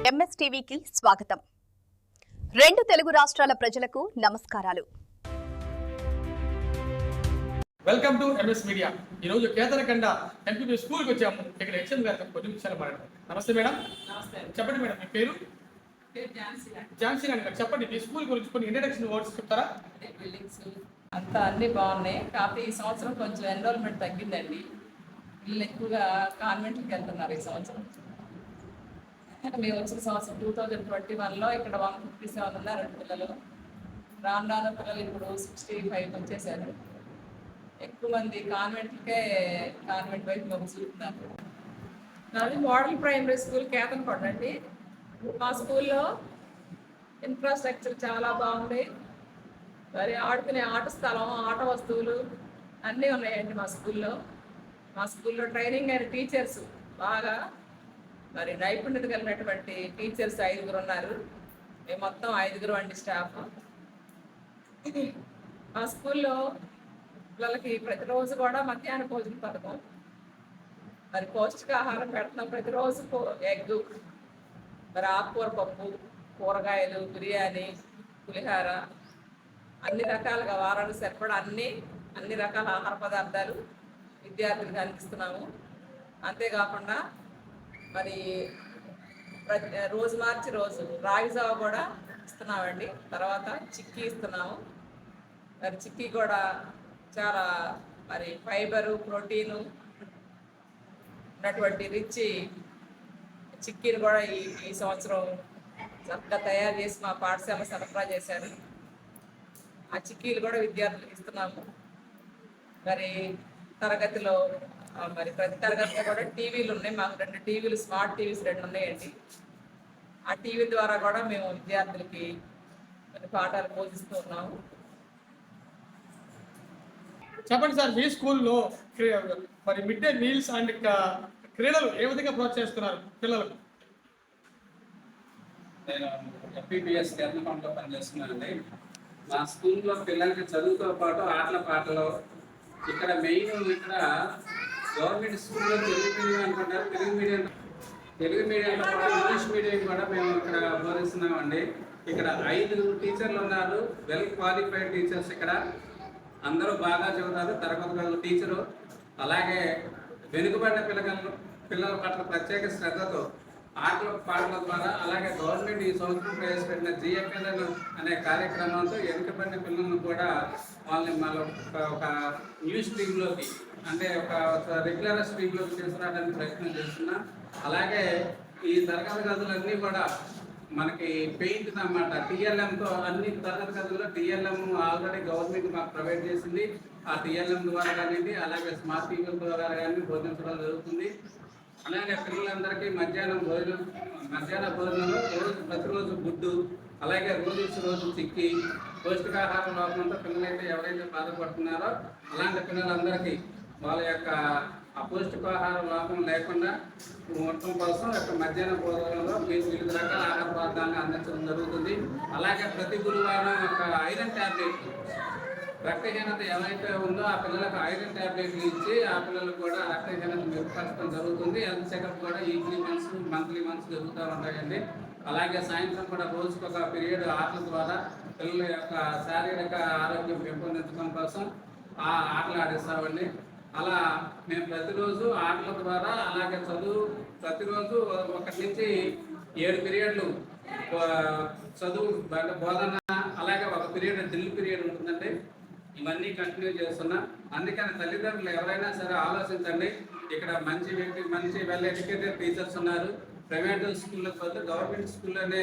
ఎంఎస్టీవీకి స్వాగతం. రెండు తెలుగు రాష్ట్రాల ప్రజలకు నమస్కారాలు. Welcome to MS media. ఈ రోజు కేతనకండ ఎంపీపీ స్కూల్కి వచ్చాము. ఇక్కడ హెచ్ఎం గారు కొన్ని విషయాలు మాట్లాడతాం. నమస్తే మేడం. నమస్తే. చెప్పండి మేడం, మీ పేరు? ఝాన్సీ రాణి గారు. చెప్పండి, మీ స్కూల్ గురించి కొన్ని ఇంట్రడక్షన్ వర్డ్స్ చెప్తారా? బిల్డింగ్స్ అంతా అన్ని బాగున్నాయి. కాకపోతే ఈ సంవత్సరం కొంచెం ఎన్రోల్మెంట్ తగ్గిందండి. వీళ్ళు ఎక్కువగా కాన్వెంట్కి వెళ్తున్నారు ఈ సంవత్సరం. మేము వచ్చిన సంవత్సరం 2021లో ఇక్కడ 157 ఉన్నారు పిల్లలు. రాను రాను పిల్లలు ఇప్పుడు 65 వచ్చేసారు. ఎక్కువ మంది కాన్వెంట్ వైపు మొగ్గు చూపుతున్నారు. నాది మోడల్ ప్రైమరీ స్కూల్ కేతన్కొండ అండి. మా స్కూల్లో ఇన్ఫ్రాస్ట్రక్చర్ చాలా బాగుంది. మరి ఆడుకునే ఆట స్థలం, ఆట వస్తువులు అన్నీ ఉన్నాయండి మా స్కూల్లో. ట్రైనింగ్ అయిన టీచర్స్ బాగా మరి నైపుణ్యత కలిగినటువంటి టీచర్స్ 5 ఉన్నారు. మేము మొత్తం 5 అండి స్టాఫ్. మా స్కూల్లో పిల్లలకి ప్రతిరోజు కూడా మధ్యాహ్న భోజన పథకం, మరి పౌష్టికాహారం పెడుతున్నాం. ప్రతిరోజు ఎగ్, మరి ఆకుకూర పప్పు, కూరగాయలు, బిర్యానీ, పులిహార, అన్ని రకాలుగా వారానికి సరిపడా అన్ని రకాల ఆహార పదార్థాలు విద్యార్థులకు అందిస్తున్నాము. అంతేకాకుండా మరి రోజు మార్చి రోజు రాగి జావ కూడా ఇస్తున్నామండి. తర్వాత చిక్కీ ఇస్తున్నాము. మరి చిక్కీ కూడా చాలా మరి ఫైబరు, ప్రోటీను ఉన్నటువంటి రిచ్ చిక్కీని కూడా ఈ సంవత్సరం చక్కగా తయారు చేసి మా పాఠశాల సరఫరా చేశారు. ఆ చిక్కీలు కూడా విద్యార్థులకు ఇస్తున్నాము. మరి తరగతిలో మరి ప్రతి తరగతిలో కూడా టీవీలు ఉన్నాయి. మాకు 2 టీవీలు, స్మార్ట్ టీవీస్ 2 ఉన్నాయండి. ఆ టీవీ ద్వారా కూడా మేము విద్యార్థులకి మరి పాఠాలు బోధిస్తూ ఉన్నాము. చెప్పండి సార్, మీ స్కూల్లో మరి మిడ్ డే మీల్స్ అండ్ క్రీడలు ఏ విధంగా ప్రోత్సహిస్తున్నారు పిల్లలకు? నేను ఎంపీపీఎస్ కేతన్కొండలో పనిచేస్తున్నానండి. మా స్కూల్లో పిల్లలకి చదువుతో పాటు ఆటల పాటలు, ఇక్కడ మెయిన్ ఇక్కడ గవర్నమెంట్ స్కూల్లో తెలుగు మీడియం అనుకుంటారు. తెలుగు మీడియంలో పాటు ఇంగ్లీష్ మీడియం కూడా మేము ఇక్కడ బోధిస్తున్నామండి. ఇక్కడ 5 టీచర్లు ఉన్నారు, వెల్ క్వాలిఫైడ్ టీచర్స్. ఇక్కడ అందరూ బాగా చదువుతారు. తరగతి టీచరు అలాగే వెనుకబడిన పిల్లల పట్ల ప్రత్యేక శ్రద్ధతో ఆటల పాటల ద్వారా, అలాగే గవర్నమెంట్ ఈ సంవత్సరం ప్రవేశపెట్టిన జిఎఫ్ఎల్ అనే కార్యక్రమంతో వెనుకబడిన పిల్లలను కూడా వాళ్ళని మళ్ళీ ఒక న్యూ స్ట్రీమ్లోకి, అంటే ఒక రెగ్యులర్ స్ట్రీమ్లోకి తీసుకురావడానికి ప్రయత్నం చేస్తున్నాం. అలాగే ఈ తరగతి గదులన్నీ కూడా మనకి పెయింట్ అన్నమాట, టీఎల్ఎంతో అన్ని తరగతి గదుల్లో టీఎల్ఎం ఆల్రెడీ గవర్నమెంట్ మాకు ప్రొవైడ్ చేసింది. ఆ టీఎల్ఎం ద్వారా కానివ్వండి, అలాగే స్మార్ట్ టీవీల ద్వారా కానీ బోధించడం జరుగుతుంది. అలాగే పిల్లలందరికీ మధ్యాహ్న భోజనంలో ప్రతిరోజు గుడ్డు, అలాగే రోజు చిక్కి, పౌష్టికాహార లోపంతో పిల్లలైతే ఎవరైతే బాధపడుతున్నారో అలాంటి పిల్లలందరికీ వాళ్ళ యొక్క అపౌష్టికాహార లోపం లేకుండా ఉండటం కోసం మధ్యాహ్న భోజనంలో వివిధ రకాల ఆహార పదార్థాలను అందించడం జరుగుతుంది. అలాగే ప్రతి గురువారం ఒక ఐరన్ ట్యాబ్లెట్, రక్తహీనత ఏమైతే ఉందో ఆ పిల్లలకు ఐరన్ ట్యాబ్లెట్లు ఇచ్చి ఆ పిల్లలకు కూడా రక్తహీనత మెరుగుపరచడం జరుగుతుంది. హెల్త్ చెకప్ కూడా మంత్లీ మంత్స్ జరుగుతూ ఉంటాయండి. అలాగే సాయంత్రం కూడా రోజుకొక పీరియడ్ ఆటల ద్వారా పిల్లల యొక్క శారీరక ఆరోగ్యం పెంపొందించడం కోసం ఆ ఆటలు ఆడిస్తామండి. అలా మేము ప్రతిరోజు ఆటల ద్వారా, అలాగే చదువు ప్రతిరోజు 1 నుంచి 7 పీరియడ్లు చదువు బోధన, అలాగే 1 పీరియడ్ డ్రిల్ పీరియడ్ ఉంటుందండి. ఇవన్నీ కంటిన్యూ చేస్తున్నాం. అందుకని తల్లిదండ్రులు ఎవరైనా సరే ఆలోచించండి. ఇక్కడ మంచి వెల్ ఎడ్యుకేటెడ్ టీచర్స్ ఉన్నారు. ప్రైవేట్ స్కూల్లో బదులు గవర్నమెంట్ స్కూల్లోనే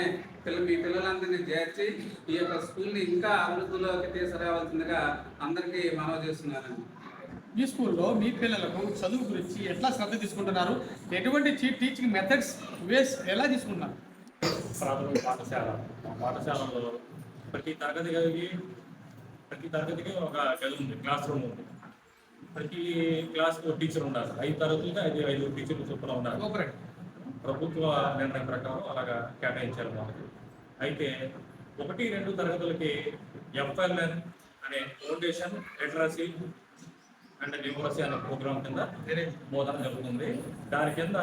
మీ పిల్లలందరినీ చేర్చి ఈ యొక్క స్కూల్ని ఇంకా అభివృద్ధిలోకి తీసుకురావాల్సిందిగా అందరికీ మనవి చేస్తున్నాను. మీ స్కూల్లో మీ పిల్లలకు చదువు గురించి ఎట్లా శ్రద్ధ తీసుకుంటున్నారు? ఎటువంటి టీచింగ్ మెథడ్స్, వేస్ ఎలా తీసుకుంటున్నారు? ప్రాథమిక పాఠశాలలో ప్రతి తరగతికి ఒక గది ఉంది, క్లాస్ రూమ్ ఉంది. ప్రతి క్లాస్కి టీచర్ ఉండాలి. 5 తరగతులకి 5 టీచర్లు చొప్పున ఉన్నారు. ప్రభుత్వ నిర్ణయం ప్రకారం అలాగా కేటాయించారు మనకి. అయితే 1-2 తరగతులకి ఎఫ్ఎల్ఎన్ అనే ఫౌండేషన్ లిటరసీ అండ్ న్యూమరసీ అనే ప్రోగ్రామ్ కింద బోధన జరుగుతుంది. దాని కింద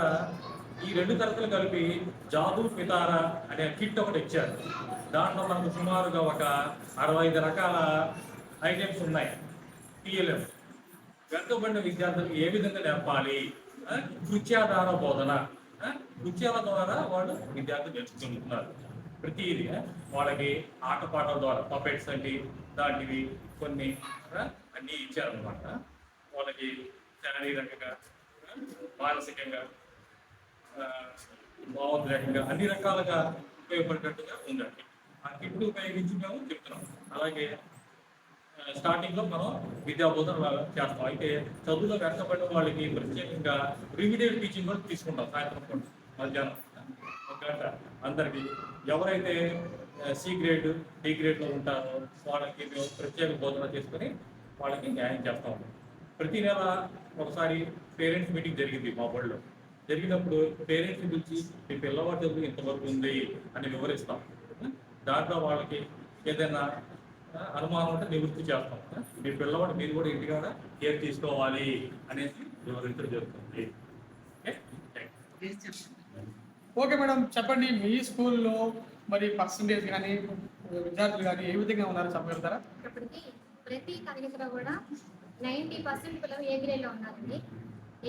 ఈ 2 తరగతులు కలిపి జాదు పితార అనే కిట్ ఒకటి ఇచ్చారు. దాంట్లో మనకు సుమారుగా ఒక 65 రకాల ఐటమ్స్ ఉన్నాయి. పిఎల్ఎం వెనుకబడిన విద్యార్థులకు ఏ విధంగా నేర్పాలి, కృత్యాధార బోధన, కృత్యాల ద్వారా వాళ్ళు విద్యార్థులు నేర్చుకుంటున్నారు. ప్రతిదీ వాళ్ళకి ఆటపాటల ద్వారా పపెట్స్ అంటే దాంటివి కొన్ని అన్నీ ఇచ్చారనమాట. వాళ్ళకి శారీరకంగా, మానసికంగా, భావోద్రేకంగా అన్ని రకాలుగా ఉపయోగపడేటట్టుగా ఉందండి. ఆ కిట్ ఉపయోగించి మేము చెప్తున్నాం. అలాగే స్టార్టింగ్లో మనం విద్యాబోధన చేస్తాం. అయితే చదువులో వెనకబడిన వాళ్ళకి ప్రత్యేకంగా రిమిడియల్ టీచింగ్ కూడా తీసుకుంటాం. సాయంత్రం పూట మధ్యాహ్నం 1 గంట అందరికీ ఎవరైతే సి గ్రేడ్, డి గ్రేడ్లో ఉంటారో వాళ్ళకి మేము ప్రత్యేక బోధన చేసుకొని వాళ్ళకి న్యాయం చేస్తాం. ప్రతి నెల ఒకసారి పేరెంట్స్ మీటింగ్ జరిగింది మా బడిలో. జరిగినప్పుడు పేరెంట్స్ని పిలిచి మీ పిల్లవాడి చదువు ఇంతవరకు ఉంది అని వివరిస్తాం. దాంట్లో వాళ్ళకి ఏదైనా అనుమానం ఉంటే నివృత్తి చేస్తాం. మీ పిల్లవాడు మీరు కూడా ఇంటికాడ కేర్ తీసుకోవాలి అనేసి వివరించడం జరుగుతుంది. ఓకే మేడం, చెప్పండి మీ స్కూల్లో మరి పర్సంటేజ్ కానీ విద్యార్థులు కానీ ఏ విధంగా ఉన్నారో చెప్పగలుగుతారా? ఇప్పటికి ప్రతి తరగతిలో కూడా 90% పిల్లలు ఏ గ్రేడ్లో ఉన్నారండి.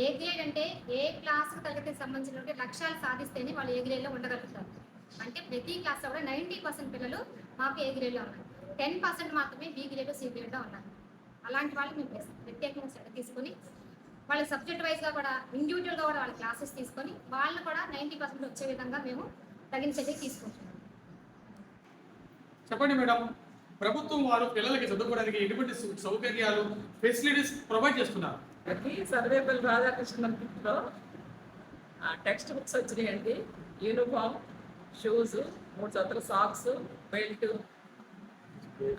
ఏ గ్రేడ్ అంటే ఏ క్లాస్ తరగతికి సంబంధించిన లక్ష్యాలు సాధిస్తేనే వాళ్ళు ఏ గ్రేడ్లో ఉండగలుగుతారు. అంటే ప్రతి క్లాస్లో కూడా 90% పిల్లలు మాకు ఏ గ్రేడ్లో ఉన్నారు. 10% మాత్రమే బి గ్రేడ్, సి గ్రేడ్లో ఉన్నారు. అలాంటి వాళ్ళు మేము ప్రత్యేకంగా శ్రద్ధ తీసుకొని వాళ్ళ సబ్జెక్ట్ వైజ్గా కూడా ఇండివిజువల్గా కూడా వాళ్ళ క్లాసెస్ తీసుకొని వాళ్ళు కూడా 90% వచ్చే విధంగా మేము తగిన చర్య తీసుకుంటున్నాం. చెప్పండి మేడం, ప్రభుత్వం వారు పిల్లలకి చదువుకోవడానికి ఎటువంటి సౌకర్యాలు, ఫెసిలిటీస్ ప్రొవైడ్ చేస్తున్నారు? సర్వేపల్లి రాధాకృష్ణన్ కిట్లో టెక్స్ట్ బుక్స్ వచ్చినాయండి. యూనిఫామ్, షూస్, 3 జతల సాక్స్, బెల్ట్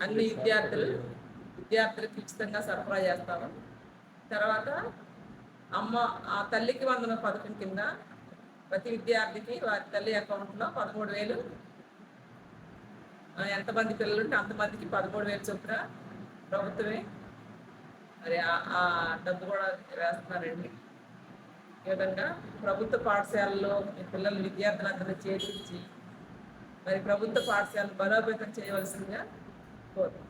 అన్ని విద్యార్థులకు ఉచితంగా సరఫరా చేస్తాము. తర్వాత ఆ తల్లికి వందన పథకం కింద ప్రతి విద్యార్థికి వారి తల్లి అకౌంట్లో 13,000, ఎంతమంది పిల్లలు ఉంటే అంతమందికి 13,000 చొప్పున ప్రభుత్వమే మరి ఆ డబ్బు కూడా వేస్తున్నారండి. ఈ విధంగా ప్రభుత్వ పాఠశాలలో పిల్లలు విద్యార్థులందరూ చేర్పించి మరి ప్రభుత్వ పాఠశాలను బలోపేతం చేయవలసిందిగా కోరుతున్నాను.